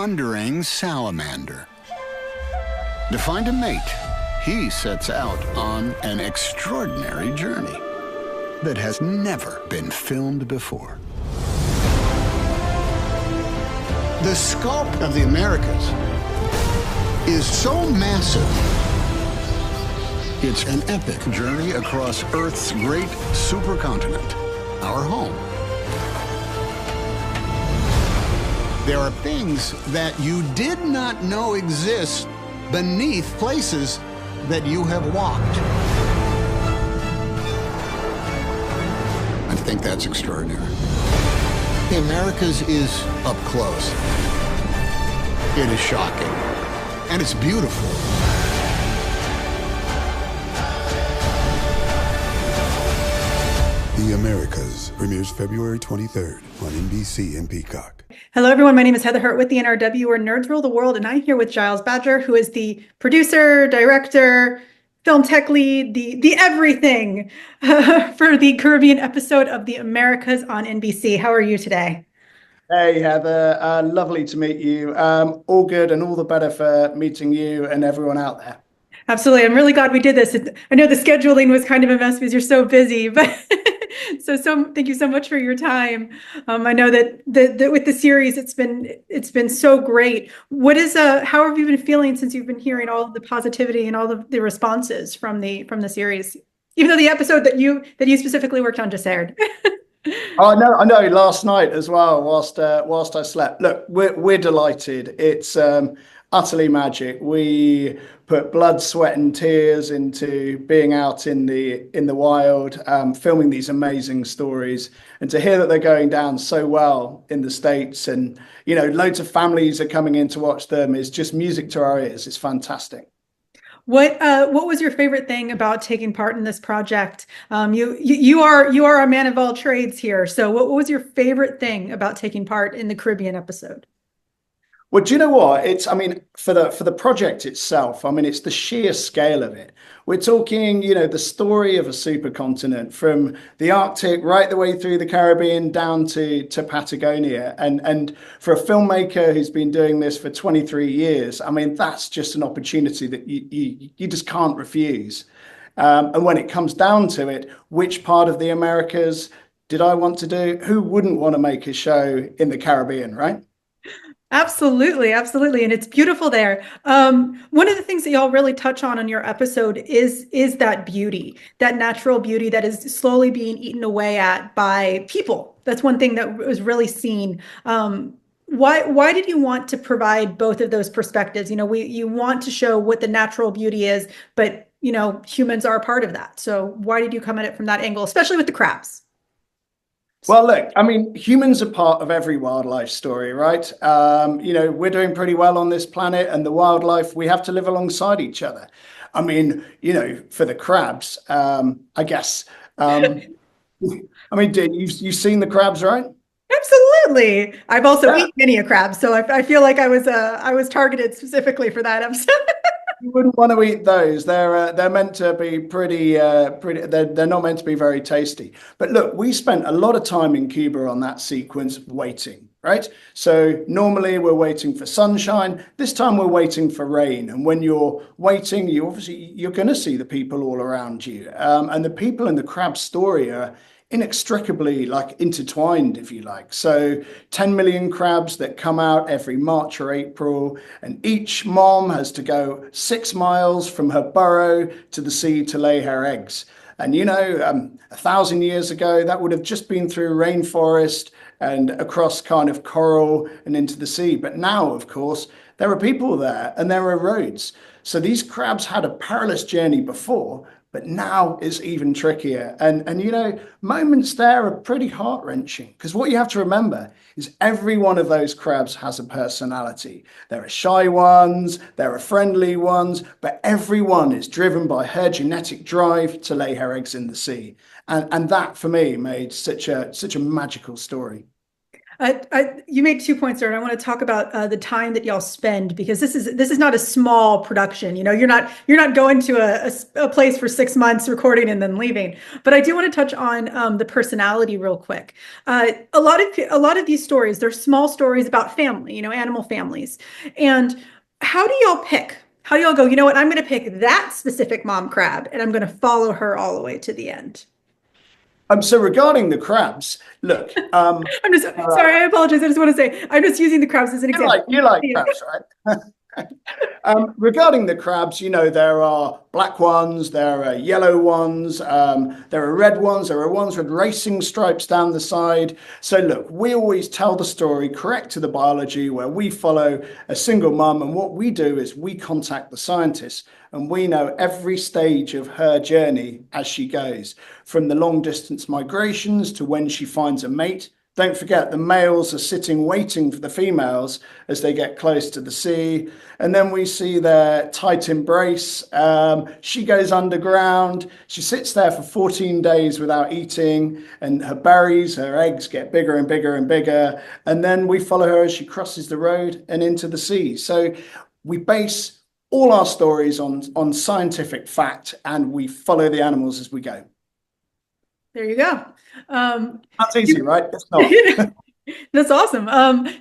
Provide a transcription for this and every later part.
wandering salamander. To find a mate, he sets out on an extraordinary journey that has never been filmed before. The scope of the Americas is so massive. It's an epic journey across Earth's great supercontinent, our home. There are things that you did not know exist beneath places that you have walked. I think that's extraordinary. The Americas is up close. It is shocking, and it's beautiful. The Americas premieres February 23rd on NBC and Peacock. Hello, everyone. My name is Heather Hurt with the NRW, where nerds rule the world, and I'm here with Giles Badger, who is the producer, director, film tech lead, the everything for the Caribbean episode of The Americas on NBC. How are you today? Hey, Heather. Lovely to meet you. All good and all the better for meeting you and everyone out there. Absolutely. I'm really glad we did this. I know the scheduling was kind of a mess because you're so busy, but so thank you so much for your time. I know that with the series, it's been so great. How have you been feeling since you've been hearing all of the positivity and all of the responses from the series, even though the episode that you specifically worked on just aired? I know. Last night as well, whilst I slept. Look, we're delighted. It's utterly magic. We put blood, sweat, and tears into being out in the wild, filming these amazing stories, and to hear that they're going down so well in the States, and loads of families are coming in to watch them, is just music to our ears. It's fantastic. What was your favorite thing about taking part in this project? You are a man of all trades here. So what was your favorite thing about taking part in the Caribbean episode? Well, do you know what? For the project itself, it's the sheer scale of it. We're talking, the story of a supercontinent from the Arctic right the way through the Caribbean down to Patagonia. And for a filmmaker who's been doing this for 23 years, that's just an opportunity that you just can't refuse. And when it comes down to it, which part of the Americas did I want to do? Who wouldn't want to make a show in the Caribbean, right? Absolutely. And it's beautiful there. One of the things that y'all really touch on your episode is that beauty, that natural beauty that is slowly being eaten away at by people. That's one thing that was really seen. Why did you want to provide both of those perspectives? You want to show what the natural beauty is, but humans are a part of that. So why did you come at it from that angle, especially with the crabs? Well, look, humans are part of every wildlife story, right? We're doing pretty well on this planet, and the wildlife, we have to live alongside each other. For the crabs, I guess. You've seen the crabs, right? Absolutely. I've also eaten many a crab, so I feel like I was targeted specifically for that episode. You wouldn't want to eat those. They're meant to be pretty. They're not meant to be very tasty. But look, we spent a lot of time in Cuba on that sequence waiting, right? So normally we're waiting for sunshine. This time we're waiting for rain. And when you're waiting, you're going to see the people all around you. And the people in the crab story are inextricably intertwined, if you like. So 10 million crabs that come out every March or April, and each mom has to go 6 miles from her burrow to the sea to lay her eggs. And 1,000 years ago, that would have just been through rainforest and across kind of coral and into the sea. But now, of course, there are people there and there are roads. So these crabs had a perilous journey before, but now it's even trickier. And moments there are pretty heart-wrenching, because what you have to remember is every one of those crabs has a personality. There are shy ones, there are friendly ones, but everyone is driven by her genetic drive to lay her eggs in the sea. And that, for me, made such a magical story. You made 2 points there, and I want to talk about the time that y'all spend, because this is not a small production. You know, you're not going to a place for 6 months recording and then leaving. But I do want to touch on the personality real quick. A lot of these stories, they're small stories about family, you know, animal families. And how do y'all pick? How do y'all go, you know what, I'm going to pick that specific mom crab and I'm going to follow her all the way to the end? So regarding the crabs, look, I'm just sorry, I apologize. I just want to say I'm just using the crabs as an example. you like crabs, right? Regarding the crabs, you know, there are black ones, there are yellow ones, there are red ones, there are ones with racing stripes down the side. So look, we always tell the story correct to the biology, where we follow a single mum, and what we do is we contact the scientists, and we know every stage of her journey as she goes, from the long distance migrations to when she finds a mate. Don't forget, the males are sitting waiting for the females as they get close to the sea. And then we see their tight embrace. She goes underground. She sits there for 14 days without eating, and her berries, her eggs get bigger and bigger and bigger. And then we follow her as she crosses the road and into the sea. So we base all our stories on scientific fact, and we follow the animals as we go. There you go. That's easy, right? It's not. That's awesome.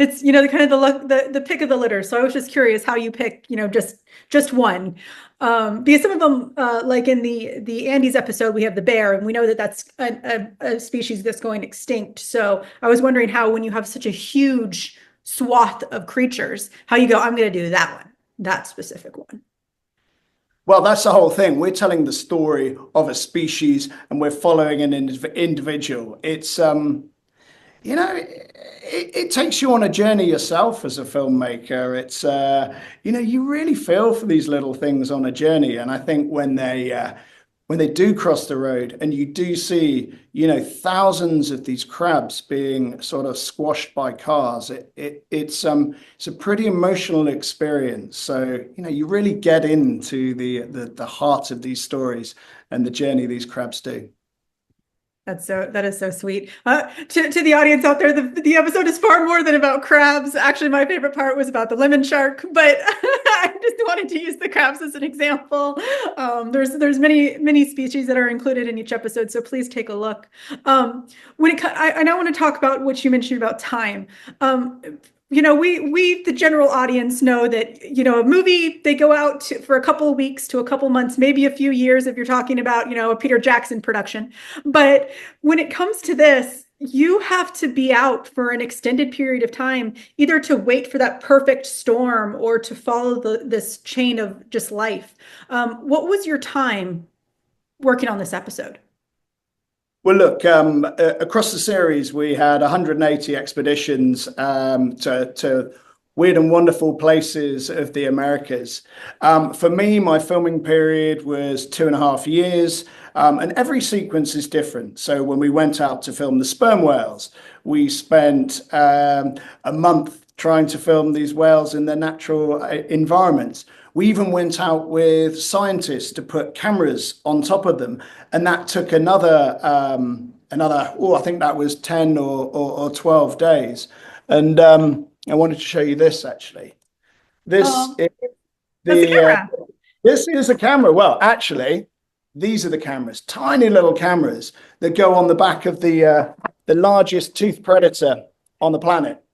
It's, you know, the kind of the pick of the litter. So I was just curious how you pick, you know, just one. Because some of them, like in the Andes episode, we have the bear, and we know that that's a species that's going extinct. So I was wondering how, when you have such a huge swath of creatures, how you go, I'm going to do that one, that specific one. Well, that's the whole thing. We're telling the story of a species, and we're following an individual. It's, you know, it takes you on a journey yourself as a filmmaker. It's, you know, you really feel for these little things on a journey. And I think when they do cross the road and you do see, you know, thousands of these crabs being sort of squashed by cars, it's a pretty emotional experience. So, you know, you really get into the heart of these stories and the journey these crabs do. That is so sweet. To the audience out there, the episode is far more than about crabs. Actually, my favorite part was about the lemon shark, but I just wanted to use the crabs as an example. There's many species that are included in each episode, so please take a look. I now want to talk about what you mentioned about time. You know, we the general audience know that, you know, a movie, they go out for a couple of weeks to a couple months, maybe a few years if you're talking about, you know, a Peter Jackson production. But when it comes to this, you have to be out for an extended period of time, either to wait for that perfect storm or to follow this chain of just life. What was your time working on this episode? Well, look, across the series, we had 180 expeditions to weird and wonderful places of the Americas. For me, my filming period was 2.5 years, and every sequence is different. So when we went out to film the sperm whales, we spent a month trying to film these whales in their natural environments. We even went out with scientists to put cameras on top of them, and that took another I think that was 10 or 12 days. And I wanted to show you this actually. This is a camera. Well, actually, these are the cameras, tiny little cameras that go on the back of the largest tooth predator on the planet.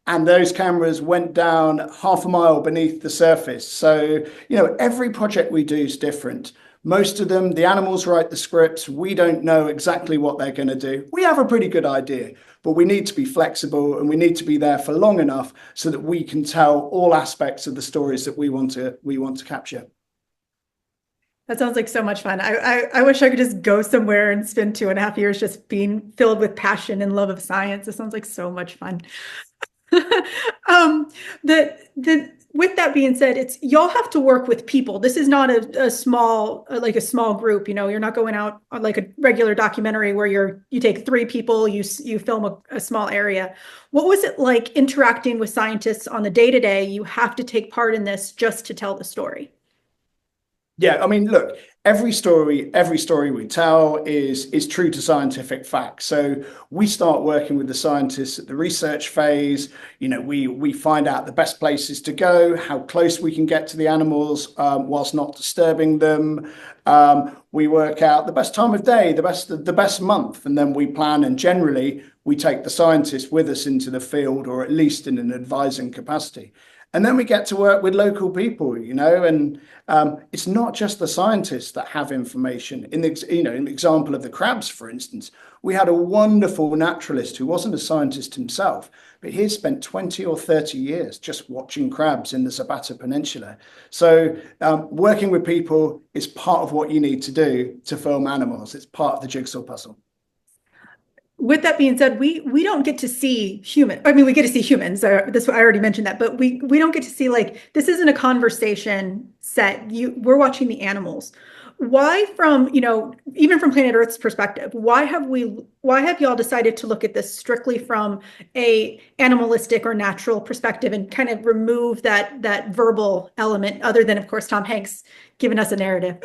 And those cameras went down 0.5 mile beneath the surface. So, you know, every project we do is different. Most of them, the animals write the scripts. We don't know exactly what they're going to do. We have a pretty good idea, but we need to be flexible, and we need to be there for long enough so that we can tell all aspects of the stories that we want to capture. That sounds like so much fun. I wish I could just go somewhere and spend 2.5 years just being filled with passion and love of science. It sounds like so much fun. With that being said, it's y'all have to work with people. This is not a small group. You know, you're not going out on like a regular documentary where you take 3 people, you film a small area. What was it like interacting with scientists on the day-to-day? You have to take part in this just to tell the story. Yeah, I mean, look, every story we tell is true to scientific fact. So we start working with the scientists at the research phase. We find out the best places to go, how close we can get to the animals whilst not disturbing them. We work out the best time of day, the best month, and then we plan. And generally, we take the scientists with us into the field, or at least in an advising capacity. And then we get to work with local people, and it's not just the scientists that have information. In the example of the crabs, for instance, we had a wonderful naturalist who wasn't a scientist himself, but he had spent 20 or 30 years just watching crabs in the Zapata Peninsula. So working with people is part of what you need to do to film animals. It's part of the jigsaw puzzle. With that being said, we don't get to see human. I mean, we get to see humans. I already mentioned that, but we don't get to see, like, this isn't a conversation set. We're watching the animals. Why, from even from Planet Earth's perspective, why have y'all decided to look at this strictly from a animalistic or natural perspective and kind of remove that verbal element, other than, of course, Tom Hanks giving us a narrative?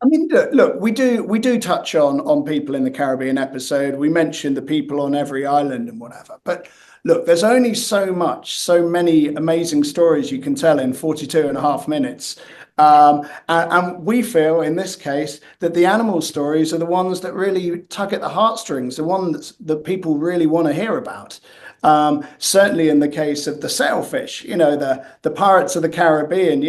I mean, look, we do touch on people in the Caribbean episode. We mentioned the people on every island and whatever. But look, there's only so many amazing stories you can tell in 42 and a half minutes. And we feel in this case that the animal stories are the ones that really tug at the heartstrings, the ones that people really want to hear about. Certainly in the case of the sailfish, the pirates of the Caribbean,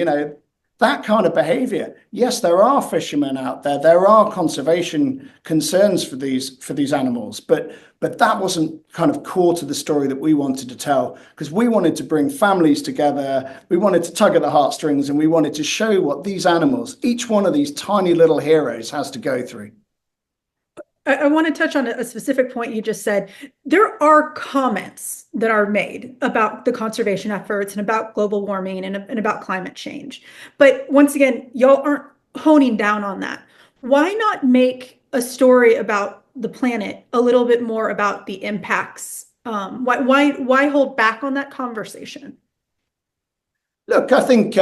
that kind of behavior. Yes, there are fishermen out there. There are conservation concerns for these animals, but that wasn't kind of core to the story that we wanted to tell, because we wanted to bring families together. We wanted to tug at the heartstrings, and we wanted to show what these animals, each one of these tiny little heroes, has to go through. I want to touch on a specific point you just said. There are comments that are made about the conservation efforts and about global warming and about climate change. But once again, y'all aren't honing down on that. Why not make a story about the planet a little bit more about the impacts? Why hold back on that conversation? Look, I think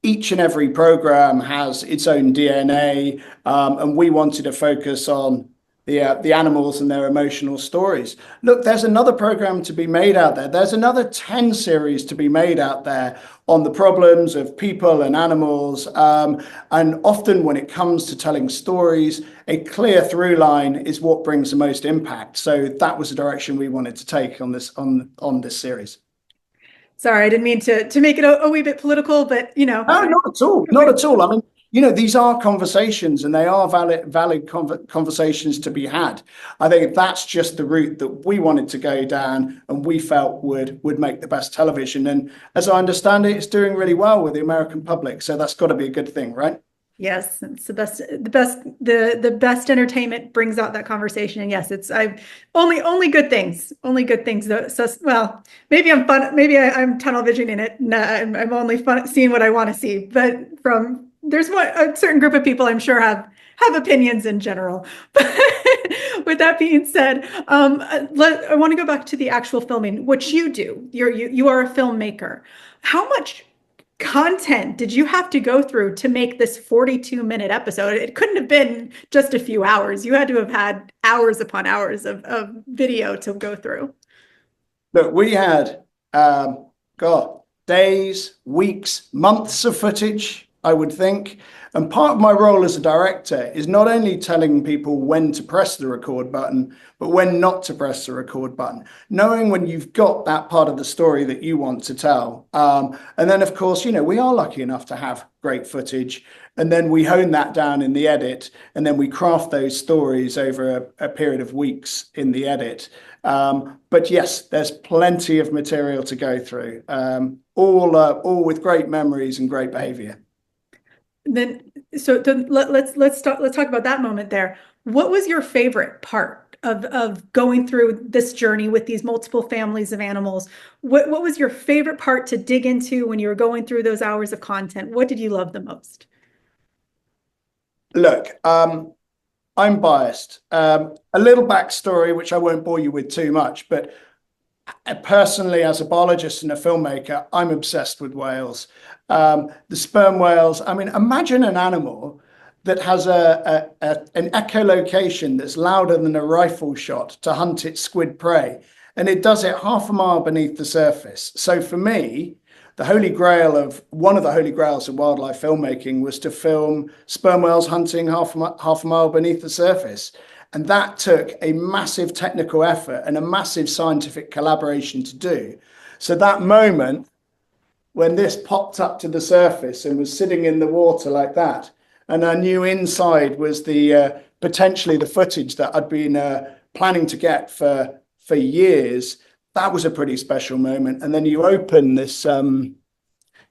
each and every program has its own DNA, and we wanted to focus on the animals and their emotional stories. Look, there's another program to be made out there. There's another 10 series to be made out there on the problems of people and animals. And often when it comes to telling stories, a clear through line is what brings the most impact. So that was the direction we wanted to take on this series. Sorry, I didn't mean to make it a wee bit political, but No, not at all. Not at all. I mean, these are conversations, and they are valid conversations to be had. I think that's just the route that we wanted to go down, and we felt would make the best television. And as I understand it, it's doing really well with the American public. So that's got to be a good thing, right? Yes, it's the best entertainment brings out that conversation. And yes, it's only good things. So, well, maybe I'm fun. Maybe I'm tunnel visioning it. No, I'm only seeing what I want to see. But there's a certain group of people I'm sure have opinions in general. But with that being said, I want to go back to the actual filming, which you do. You are a filmmaker. How much content did you have to go through to make this 42-minute episode? It couldn't have been just a few hours. You had to have had hours upon hours of video to go through. Look, we had days, weeks, months of footage, I would think. And part of my role as a director is not only telling people when to press the record button, but when not to press the record button, knowing when you've got that part of the story that you want to tell. And then, of course, we are lucky enough to have great footage, and then we hone that down in the edit, and then we craft those stories over a period of weeks in the edit. But yes, there's plenty of material to go through, all with great memories and great behavior. Let's talk about that moment there. What was your favorite part of going through this journey with these multiple families of animals? What was your favorite part to dig into when you were going through those hours of content? What did you love the most? Look, I'm biased. A little backstory, which I won't bore you with too much, but personally, as a biologist and a filmmaker, I'm obsessed with whales. The sperm whales, I mean, imagine an animal that has an echolocation that's louder than a rifle shot to hunt its squid prey. And it does it half a mile beneath the surface. So for me, one of the holy grails of wildlife filmmaking was to film sperm whales hunting half a mile beneath the surface. And that took a massive technical effort and a massive scientific collaboration to do. So that moment when this popped up to the surface and was sitting in the water like that, and I knew inside was the potentially the footage that I'd been planning to get for years, that was a pretty special moment. And then you open this, you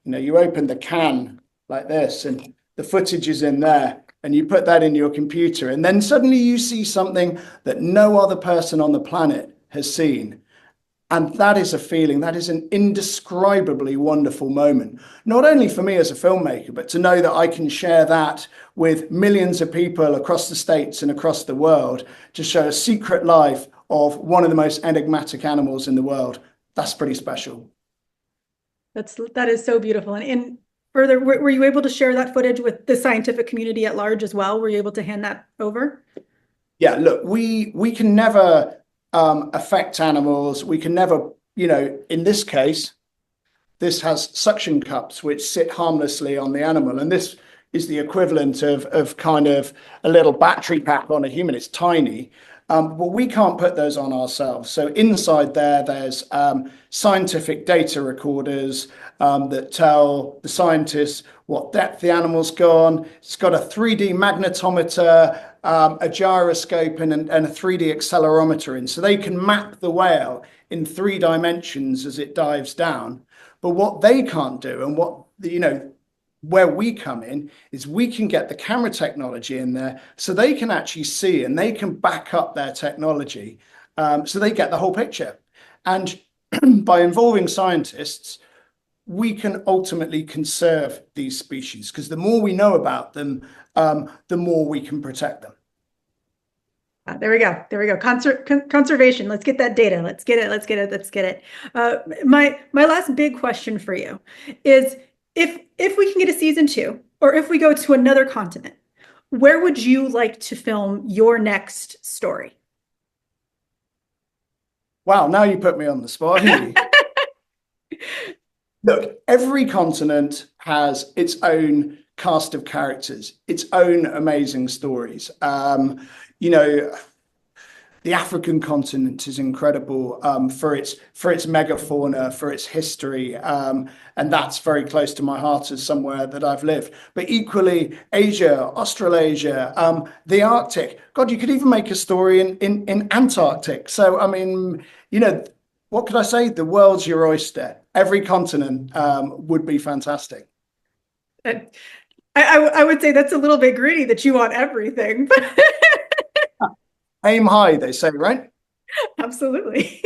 open the can like this, and the footage is in there, and you put that in your computer, and then suddenly you see something that no other person on the planet has seen. And that is a feeling, that is an indescribably wonderful moment, not only for me as a filmmaker, but to know that I can share that with millions of people across the States and across the world to show a secret life of one of the most enigmatic animals in the world. That's pretty special. That is so beautiful. And further, were you able to share that footage with the scientific community at large as well? Were you able to hand that over? Yeah, look, we can never affect animals. We can never, in this case, this has suction cups which sit harmlessly on the animal. And this is the equivalent of kind of a little battery pack on a human. It's tiny. But we can't put those on ourselves. So inside there's scientific data recorders that tell the scientists what depth the animal's gone. It's got a 3D magnetometer, a gyroscope, and a 3D accelerometer in. So they can map the whale in 3 dimensions as it dives down. But what they can't do, and what, where we come in, is we can get the camera technology in there so they can actually see and they can back up their technology, so they get the whole picture. And by involving scientists, we can ultimately conserve these species, because the more we know about them, the more we can protect them. There we go. Conservation. Let's get that data. Let's get it. My last big question for you is, if we can get a season 2, or if we go to another continent, where would you like to film your next story? Wow, now you put me on the spot. Look, every continent has its own cast of characters, its own amazing stories. The African continent is incredible for its megafauna, for its history, and that's very close to my heart as somewhere that I've lived. But equally, Asia, Australasia, the Arctic. God, you could even make a story in Antarctic. So, I mean, what could I say? The world's your oyster. Every continent would be fantastic. I would say that's a little bit greedy that you want everything. Aim high, they say, right? Absolutely.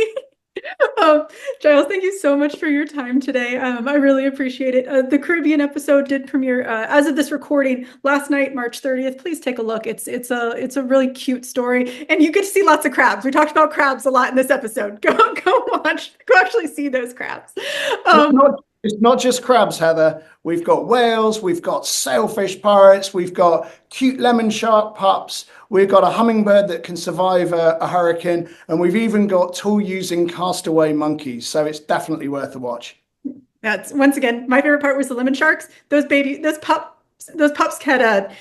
Giles, thank you so much for your time today. I really appreciate it. The Caribbean episode did premiere as of this recording last night, March 30th. Please take a look. It's a really cute story, and you get to see lots of crabs. We talked about crabs a lot in this episode. Go actually see those crabs. It's not just crabs, Heather. We've got whales, we've got sailfish pirates, we've got cute lemon shark pups, we've got a hummingbird that can survive a hurricane, and we've even got tool-using castaway monkeys. So it's definitely worth a watch. That's, once again, my favorite part was the lemon sharks. Those pups had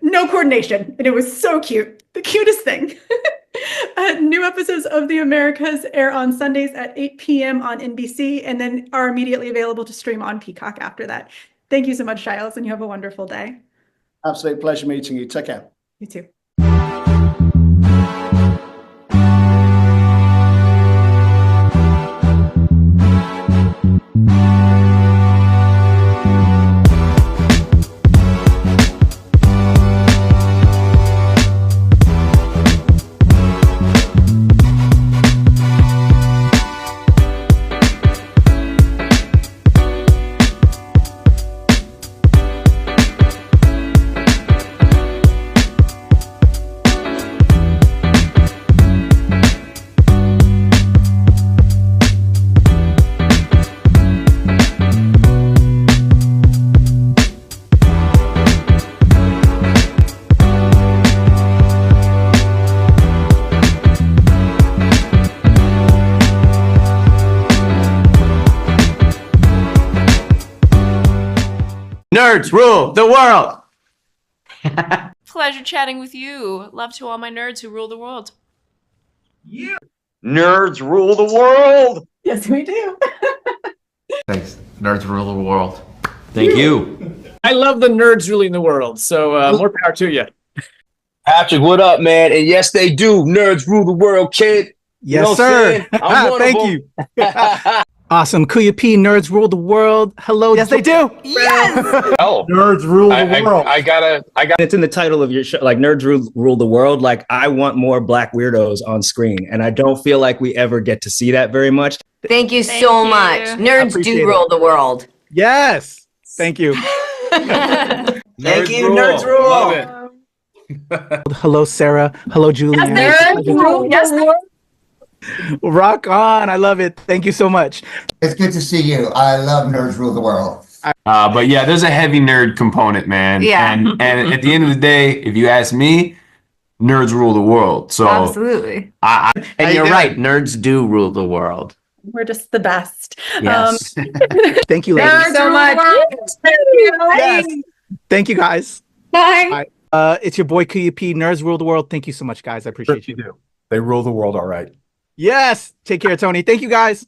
no coordination, and it was so cute. The cutest thing. New episodes of The Americas air on Sundays at 8 p.m. on NBC, and then are immediately available to stream on Peacock after that. Thank you so much, Giles, and you have a wonderful day. Absolute pleasure meeting you. Take care. You too. Nerds rule the world. Pleasure chatting with you. Love to all my nerds who rule the world. Nerds rule the world. Yes, we do. Thanks. Nerds rule the world. Thank you. I love the nerds ruling the world. So more power to you. Patrick, what up, man? And yes, they do. Nerds rule the world, kid. Yes, You know what sir. I'm one Thank of you. Awesome. Kuya P, nerds rule the world. Hello. Yes, they do. Oh, Nerds rule the world. I got. It's in the title of your show, like Nerds Rule the World. Like, I want more Black weirdos on screen, and I don't feel like we ever get to see that very much. Thank you so much. Nerds do rule the world. Yes. Thank you. Thank you, Nerds rule. Love it. Hello, Sarah. Hello, Julian. Nerds rule. Yes. Rock on. I love it. Thank you so much. It's good to see you. I love Nerds Rule the World. But yeah, there's a heavy nerd component, man. Yeah. And at the end of the day, if you ask me, nerds rule the world. So Absolutely. And you're right, nerds do rule the world. We're just the best. Yes. Thank you, ladies. Nerds so much. Yes. Thank you, guys. Bye. It's your boy Kuya P. Nerds rule the world. Thank you so much, guys. I appreciate you. do. They rule the world all right. Yes. Take care, Tony. Thank you, guys.